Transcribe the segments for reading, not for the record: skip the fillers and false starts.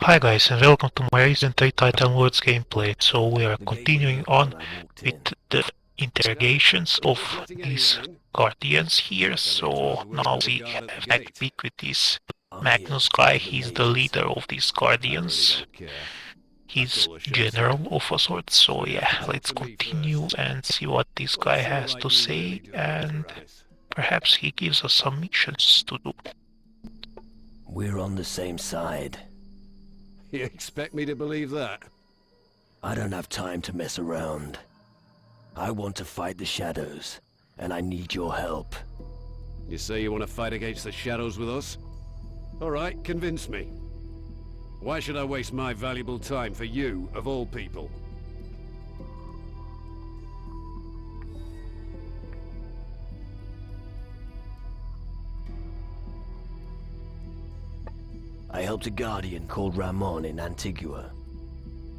Hi guys and welcome to my recent Titan Worlds gameplay. So we are continuing on with the interrogations of these guardians here. So now we have Backpeak with this Magnus guy. He's the leader of these guardians. He's general of a sort. So yeah, let's continue and see what this guy has to say, and perhaps he gives us some missions to do. We're on the same side. You expect me to believe that? I don't have time to mess around. I want to fight the shadows, and I need your help. You say you want to fight against the shadows with us? Alright, convince me. Why should I waste my valuable time for you, of all people? I helped a guardian called Ramon in Antigua.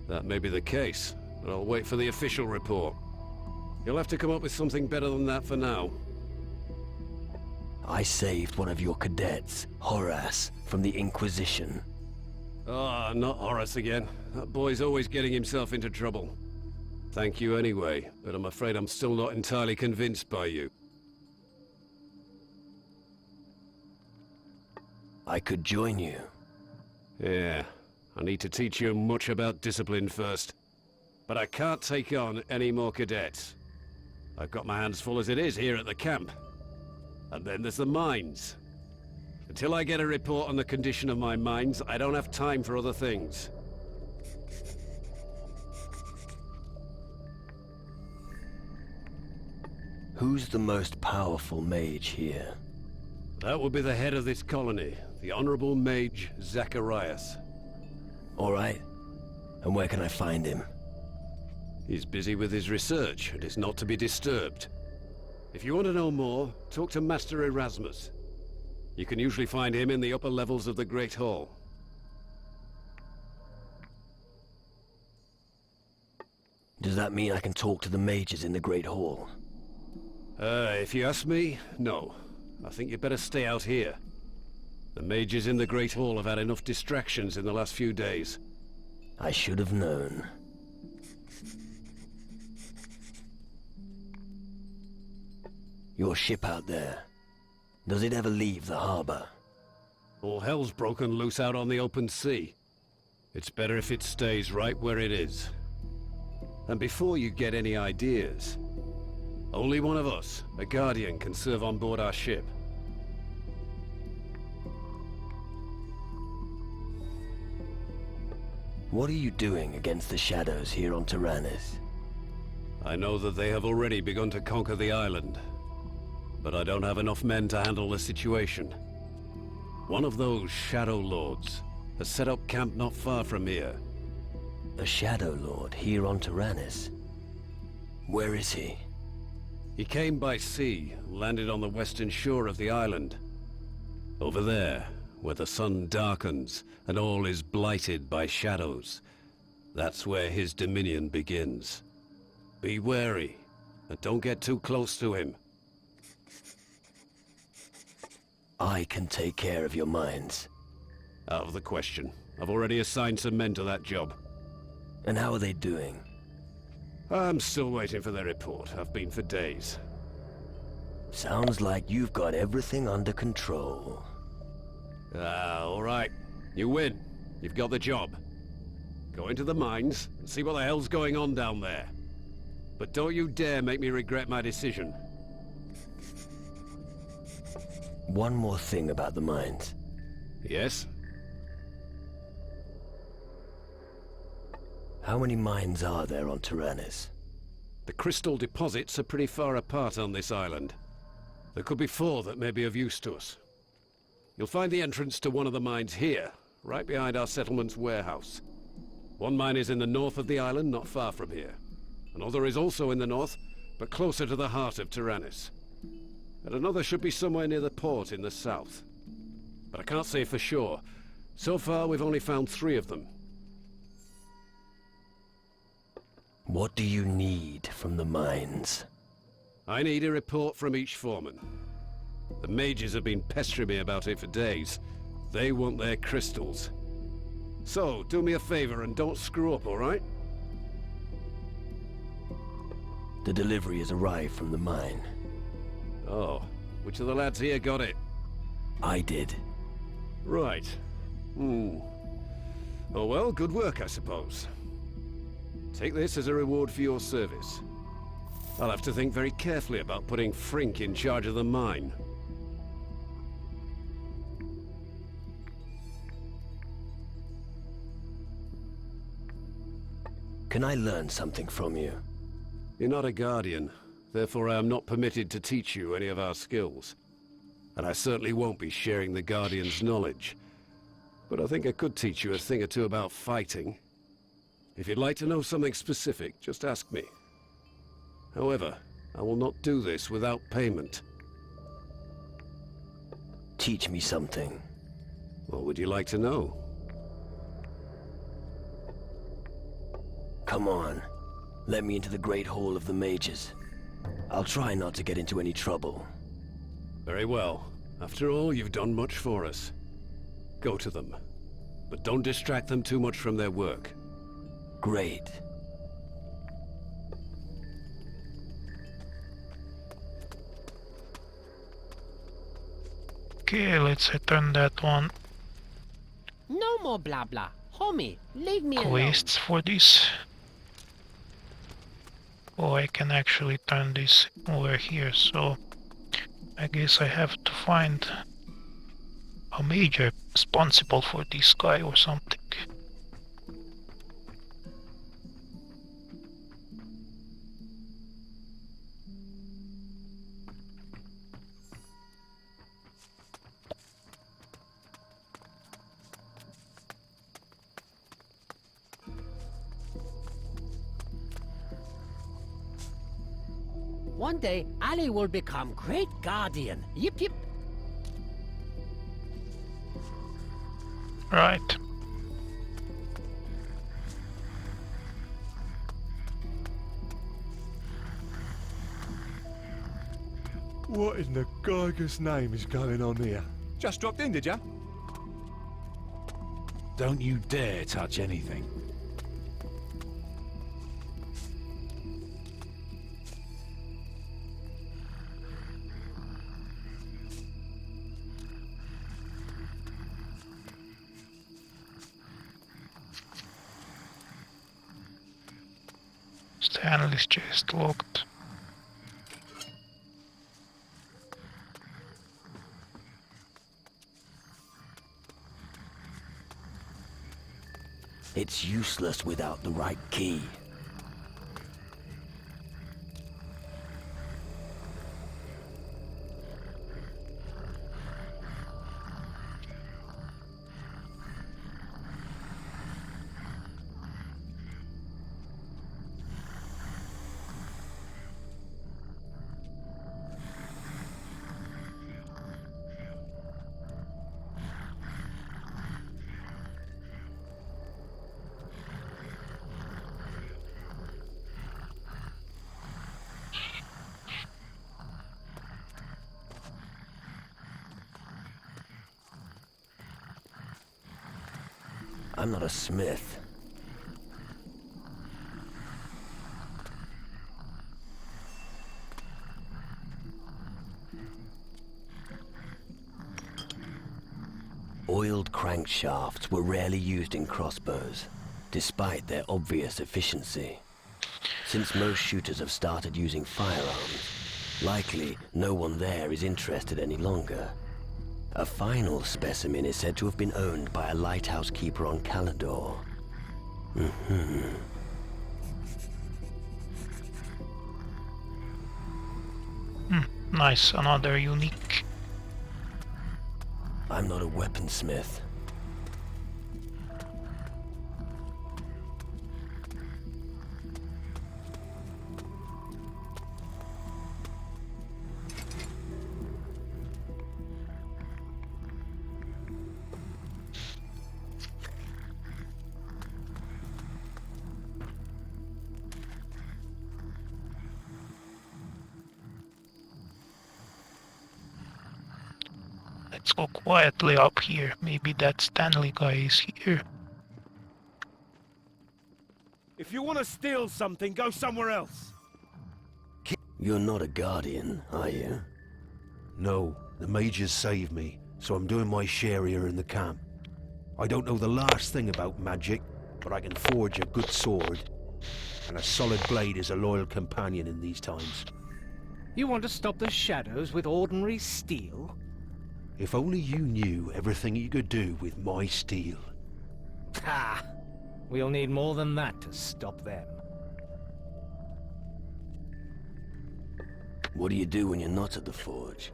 That may be the case, but I'll wait for the official report. You'll have to come up with something better than that for now. I saved one of your cadets, Horace, from the Inquisition. Ah, not Horace again. That boy's always getting himself into trouble. Thank you anyway, but I'm afraid I'm still not entirely convinced by you. I could join you. Yeah, I need to teach you much about discipline first. But I can't take on any more cadets. I've got my hands full as it is here at the camp. And then there's the mines. Until I get a report on the condition of my mines, I don't have time for other things. Who's the most powerful mage here? That would be the head of this colony, the Honorable Mage Zacharias. All right. And where can I find him? He's busy with his research and is not to be disturbed. If you want to know more, talk to Master Erasmus. You can usually find him in the upper levels of the Great Hall. Does that mean I can talk to the mages in the Great Hall? If you ask me, no. I think you'd better stay out here. The mages in the Great Hall have had enough distractions in the last few days. I should have known. Your ship out there, does it ever leave the harbor? All hell's broken loose out on the open sea. It's better if it stays right where it is. And before you get any ideas, only one of us, a Guardian, can serve on board our ship. What are you doing against the shadows here on Taranis? I know that they have already begun to conquer the island, but I don't have enough men to handle the situation. One of those Shadow Lords has set up camp not far from here. A Shadow Lord here on Taranis? Where is he? He came by sea, landed on the western shore of the island. Over there, where the sun darkens and all is blighted by shadows. That's where his dominion begins. Be wary, and don't get too close to him. I can take care of your mines. Out of the question. I've already assigned some men to that job. And how are they doing? I'm still waiting for their report. I've been for days. Sounds like you've got everything under control. All right. You win. You've got the job. Go into the mines and see what the hell's going on down there. But don't you dare make me regret my decision. One more thing about the mines. Yes? How many mines are there on Taranis? The crystal deposits are pretty far apart on this island. There could be 4 that may be of use to us. You'll find the entrance to one of the mines here, right behind our settlement's warehouse. One mine is in the north of the island, not far from here. Another is also in the north, but closer to the heart of Taranis. And another should be somewhere near the port in the south. But I can't say for sure. So far, we've only found 3 of them. What do you need from the mines? I need a report from each foreman. The mages have been pestering me about it for days. They want their crystals. So, do me a favor and don't screw up, alright? The delivery has arrived from the mine. Oh, which of the lads here got it? I did. Right. Oh well, good work, I suppose. Take this as a reward for your service. I'll have to think very carefully about putting Frink in charge of the mine. Can I learn something from you? You're not a Guardian, therefore I am not permitted to teach you any of our skills. And I certainly won't be sharing the Guardian's knowledge. But I think I could teach you a thing or two about fighting. If you'd like to know something specific, just ask me. However, I will not do this without payment. Teach me something. What would you like to know? Come on. Let me into the Great Hall of the Mages. I'll try not to get into any trouble. Very well. After all, you've done much for us. Go to them. But don't distract them too much from their work. Great. Okay, let's return that one. No more blah blah. Homie, leave me alone. Quests for this. Oh, I can actually turn this over here, so I guess I have to find a major responsible for this guy or something. One day, Ali will become great guardian. Yip yip. Right. What in the Geiger's name is going on here? Just dropped in, did ya? Don't you dare touch anything. Stanley's chest locked. It's useless without the right key. I'm not a smith. Oiled crankshafts were rarely used in crossbows, despite their obvious efficiency. Since most shooters have started using firearms, likely no one there is interested any longer. A final specimen is said to have been owned by a lighthouse keeper on Calador. Nice, another unique. I'm not a weaponsmith. Let's go quietly up here. Maybe that Stanley guy is here. If you want to steal something, go somewhere else. You're not a guardian, are you? No, the mages saved me, so I'm doing my share here in the camp. I don't know the last thing about magic, but I can forge a good sword. And a solid blade is a loyal companion in these times. You want to stop the shadows with ordinary steel? If only you knew everything you could do with my steel. Ha! We'll need more than that to stop them. What do you do when you're not at the forge?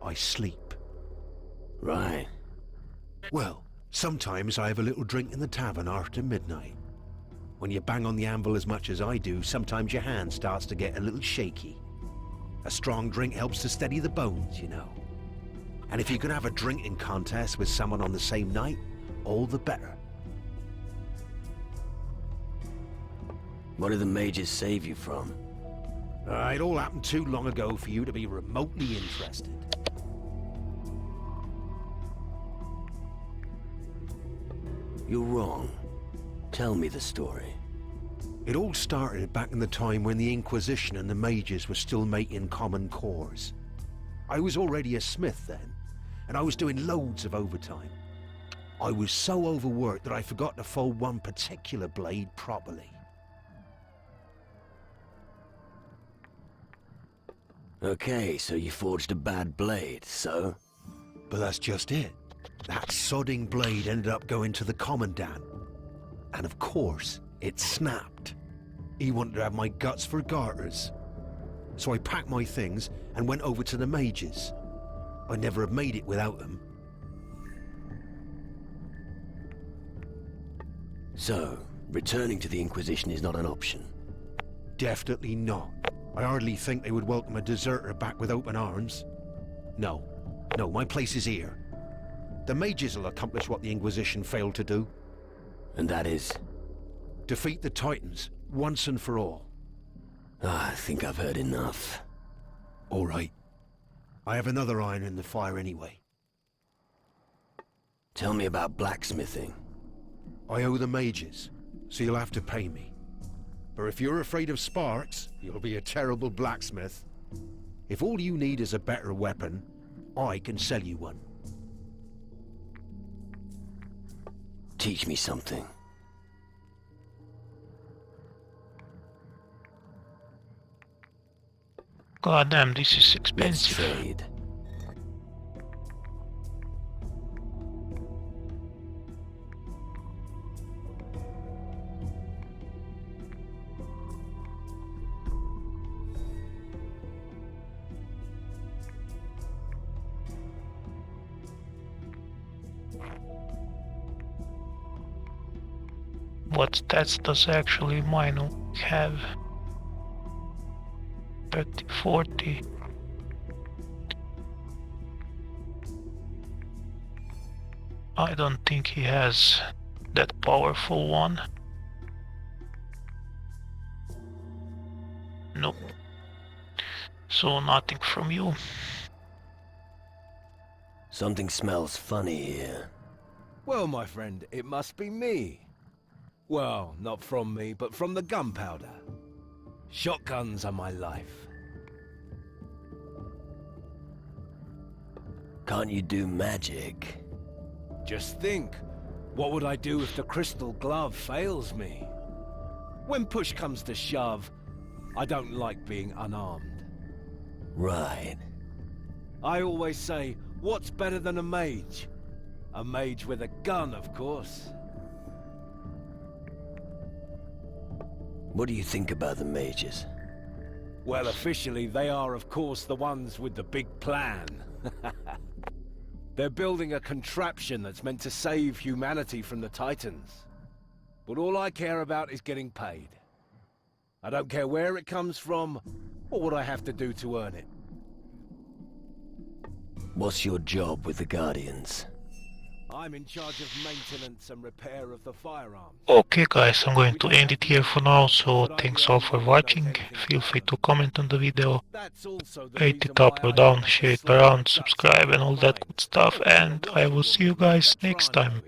I sleep. Right. Well, sometimes I have a little drink in the tavern after midnight. When you bang on the anvil as much as I do, sometimes your hand starts to get a little shaky. A strong drink helps to steady the bones, you know. And if you can have a drinking contest with someone on the same night, all the better. What do the mages save you from? It all happened too long ago for you to be remotely interested. You're wrong. Tell me the story. It all started back in the time when the Inquisition and the mages were still making common cores. I was already a smith then, and I was doing loads of overtime. I was so overworked that I forgot to fold one particular blade properly. Okay, so you forged a bad blade, so? But that's just it. That sodding blade ended up going to the Commandant. And of course, it snapped. He wanted to have my guts for garters. So I packed my things and went over to the mages. I'd never have made it without them. So, returning to the Inquisition is not an option? Definitely not. I hardly think they would welcome a deserter back with open arms. No, my place is here. The mages will accomplish what the Inquisition failed to do. And that is? Defeat the Titans, once and for all. I think I've heard enough. All right. I have another iron in the fire anyway. Tell me about blacksmithing. I owe the mages, so you'll have to pay me. But if you're afraid of sparks, you'll be a terrible blacksmith. If all you need is a better weapon, I can sell you one. Teach me something. God damn, this is Let's expensive. trade. What stats does actually mine have? 30, 40. I don't think he has that powerful one. Nope. So nothing from you. Something smells funny here. Well, my friend, it must be me. Well, not from me, but from the gunpowder. Shotguns are my life. Can't you do magic? Just think, what would I do if the crystal glove fails me? When push comes to shove, I don't like being unarmed. Right. I always say, what's better than a mage? A mage with a gun, of course. What do you think about the mages? Well, officially, they are, of course, the ones with the big plan. They're building a contraption that's meant to save humanity from the Titans. But all I care about is getting paid. I don't care where it comes from, or what I have to do to earn it. What's your job with the Guardians? I'm in charge of maintenance and repair of the firearms. Okay guys, I'm going to end it here for now, so thanks all for watching. Feel free to comment on the video, rate it up or down, share it around, subscribe and all that good stuff, and I will see you guys next time.